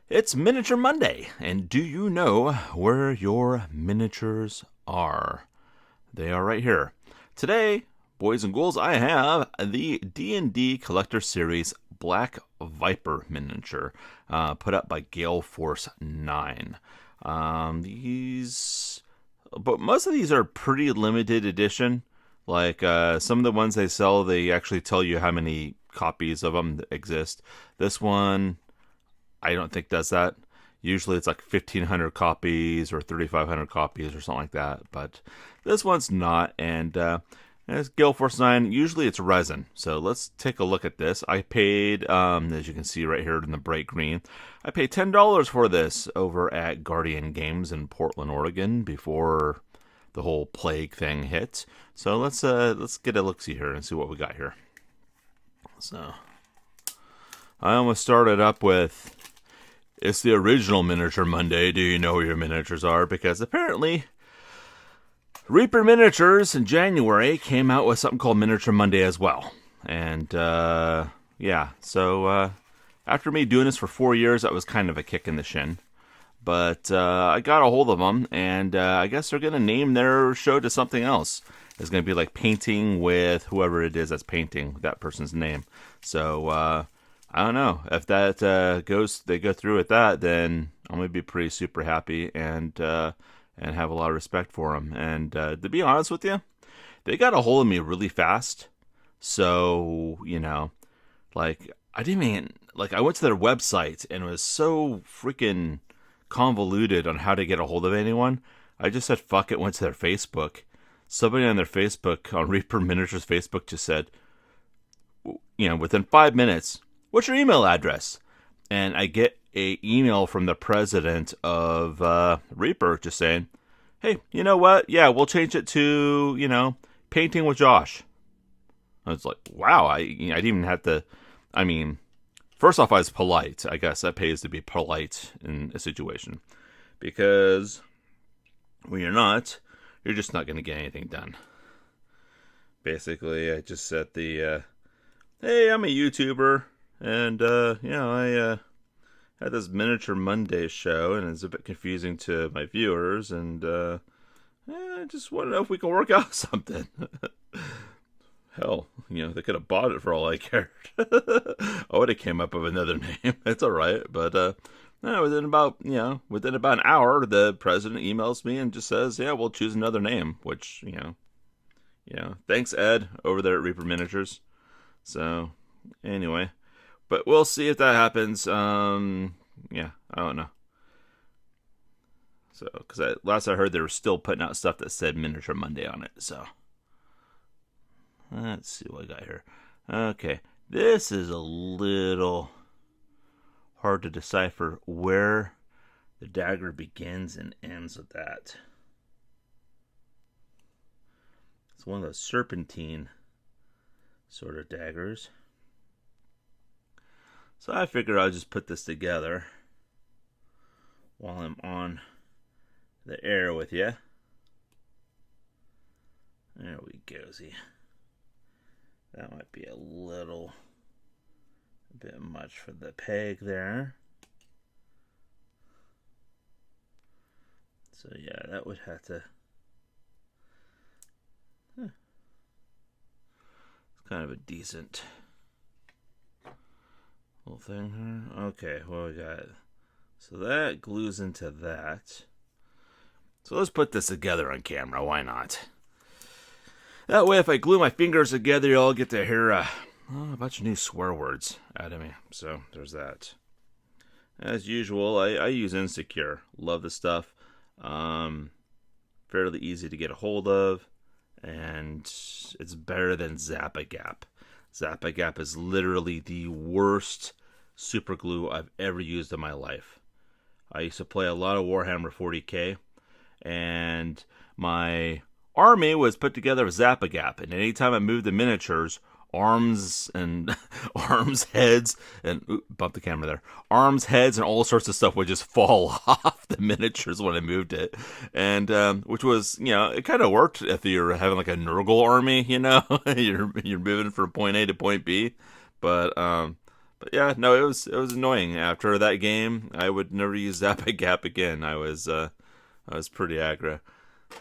It's Miniature Monday, and do you know where your miniatures are? They are right here. Today, boys and ghouls, I have the D&D Collector Series Black Viper miniature, put up by Gale Force 9. But most of these are pretty limited edition. Like some of the ones they sell, they actually tell you how many copies of them exist. This one, I don't think does that. Usually it's like 1,500 copies or 3,500 copies or something like that. But this one's not. And it's Gale Force 9. Usually it's resin. So let's take a look at this. I paid, as you can see right here in the bright green, I paid $10 for this over at Guardian Games in Portland, Oregon before the whole plague thing hit. So let's get a look-see here and see what we got here. So I almost started up with, it's the original Miniature Monday. Do you know where your miniatures are? Because apparently Reaper Miniatures in January came out with something called Miniature Monday as well. And yeah, so after me doing this for 4 years, that was kind of a kick in the shin. But I got a hold of them, and I guess they're going to name their show to something else. It's going to be like painting with whoever it is that's painting that person's name. So I don't know if that they go through with that, then I'm going to be pretty super happy and have a lot of respect for them. And to be honest with you, they got a hold of me really fast. So, you know, like I went to their website and it was so freaking convoluted on how to get a hold of anyone. I just said fuck it, went to their Facebook. Somebody on their Facebook, on Reaper Miniatures Facebook, just said, you know, within 5 minutes, what's your email address? And I get a email from the president of Reaper just saying, hey, you know what? Yeah, we'll change it to, you know, painting with Josh. I was like, wow, I didn't even have to, I mean, first off, I was polite. I guess that pays to be polite in a situation. Because when you're not, you're just not going to get anything done. Basically, I just said the, hey, I'm a YouTuber, and, you know, I had this Miniature Monday show, and it's a bit confusing to my viewers, and I just want to know if we can work out something. Hell, you know, they could have bought it for all I cared. I would have came up with another name. It's all right, but within about an hour, the president emails me and just says, "Yeah, we'll choose another name." Which you know, thanks Ed over there at Reaper Miniatures. So anyway, but we'll see if that happens. Yeah, I don't know. So because last I heard, they were still putting out stuff that said Miniature Monday on it. So. Let's see what I got here. Okay, this is a little hard to decipher where the dagger begins and ends with that. It's one of those serpentine sort of daggers. So I figured I'll just put this together while I'm on the air with you. There we go. See. That might be a bit much for the peg there. So yeah, that would have to... It's kind of a decent little thing here. Okay, well we got... So that glues into that. So let's put this together on camera, why not? That way, if I glue my fingers together, you'll get to hear a bunch of new swear words out of me. So, there's that. As usual, I use Insecure. Love the stuff. Fairly easy to get a hold of. And it's better than Zap-A-Gap. Zap-A-Gap is literally the worst super glue I've ever used in my life. I used to play a lot of Warhammer 40k. And my army was put together with Zap-A-Gap, and anytime I moved the miniatures, arms and heads, and bump the camera there, arms, heads, and all sorts of stuff would just fall off the miniatures when I moved it, and which was, you know, it kind of worked if you're having like a Nurgle army, you know, you're moving from point A to point B, but But yeah, no, it was annoying. After that game, I would never use Zap a Gap again. I was pretty aggro.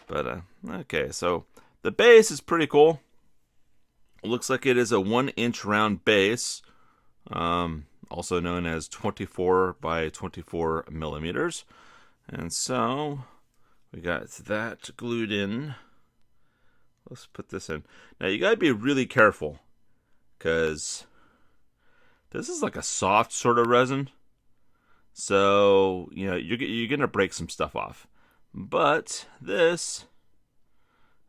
But okay, so the base is pretty cool. It looks like it is a 1-inch round base, also known as 24 by 24 millimeters. And so we got that glued in. Let's put this in. Now you gotta be really careful, because this is like a soft sort of resin. So, you're going to break some stuff off. But this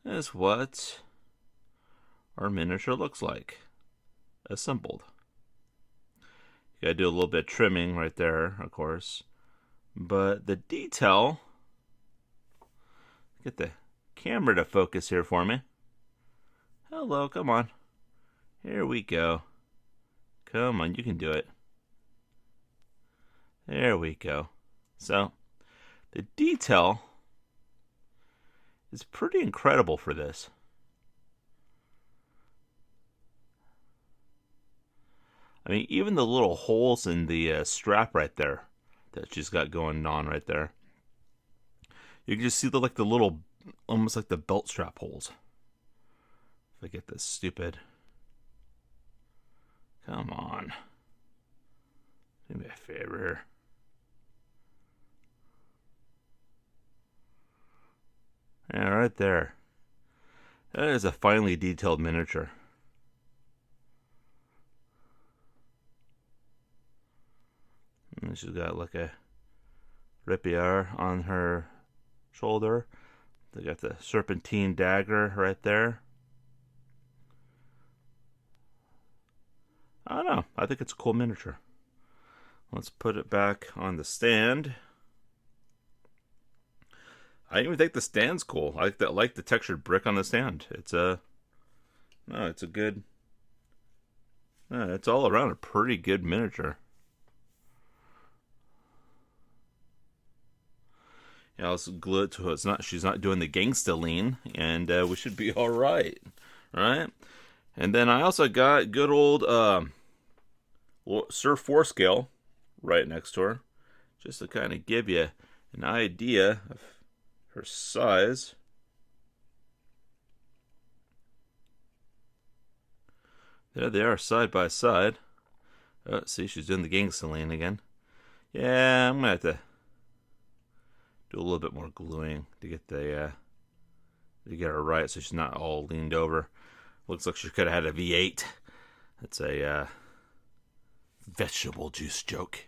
is what our miniature looks like, assembled. You got to do a little bit of trimming right there, of course. But the detail, get the camera to focus here for me. Hello, come on. Here we go. Come on, you can do it. There we go. So, the detail is pretty incredible for this. I mean, even the little holes in the strap right there that she's got going on right there. You can just see the little, almost like the belt strap holes. If I get this stupid. Come on. Do me a favor here. Yeah, right there. That is a finely detailed miniature. And she's got like a rapier on her shoulder. They got the serpentine dagger right there. I don't know. I think it's a cool miniature. Let's put it back on the stand. I even think the stand's cool. I like the textured brick on the stand. It's all around a pretty good miniature. Yeah, I'll glue it to it. She's not doing the gangsta lean, and we should be all right. And then I also got good old Sir 4 scale right next to her, just to kind of give you an idea of her size. There they are, side by side. Oh, see, she's doing the gangsta lean again. Yeah, I'm gonna have to do a little bit more gluing to get to get her right, so she's not all leaned over. Looks like she could have had a V8. That's a vegetable juice joke.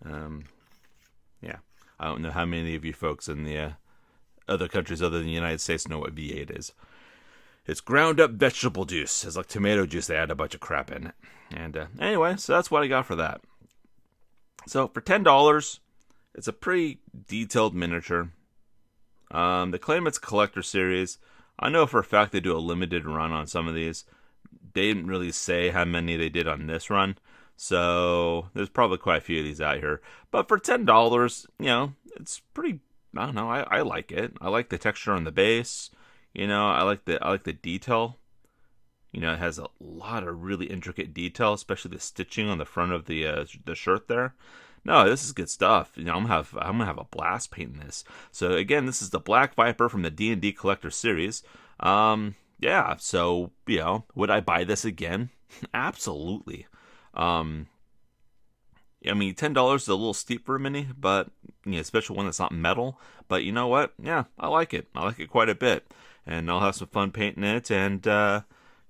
Yeah, I don't know how many of you folks in the other countries other than the United States know what V8 is. It's ground up vegetable juice. It's like tomato juice. They add a bunch of crap in it. And anyway, so that's what I got for that. So for $10, it's a pretty detailed miniature. They claim it's a collector series. I know for a fact they do a limited run on some of these. They didn't really say how many they did on this run. So there's probably quite a few of these out here. But for $10, it's pretty, I don't know, I like it. I like the texture on the base. I like the detail. It has a lot of really intricate detail, especially the stitching on the front of the shirt there. No, this is good stuff. I'm gonna have a blast painting this. So again, this is the Black Viper from the D&D Collector Series. Yeah. So would I buy this again? Absolutely. I mean, $10 is a little steep for a mini, but especially one that's not metal. But you know what? Yeah, I like it. I like it quite a bit, and I'll have some fun painting it. And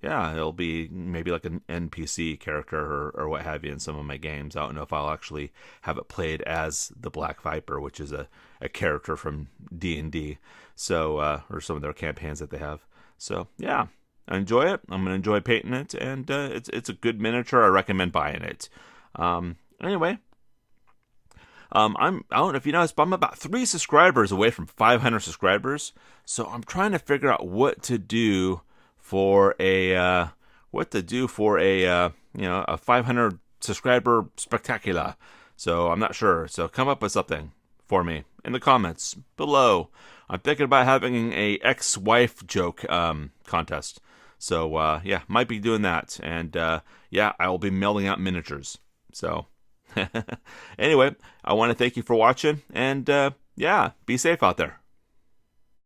yeah, it'll be maybe like an NPC character or what have you in some of my games. I don't know if I'll actually have it played as the Black Viper, which is a character from D&D, so or some of their campaigns that they have. So yeah, I enjoy it. I'm gonna enjoy painting it, and it's a good miniature. I recommend buying it. Anyway, I don't know if you noticed, but I'm about 3 subscribers away from 500 subscribers. So I'm trying to figure out what to do for a 500 subscriber spectacular. So I'm not sure. So come up with something for me in the comments below. I'm thinking about having a ex-wife joke contest. So yeah, might be doing that. And yeah, I will be mailing out miniatures. So anyway, I want to thank you for watching, and yeah, be safe out there.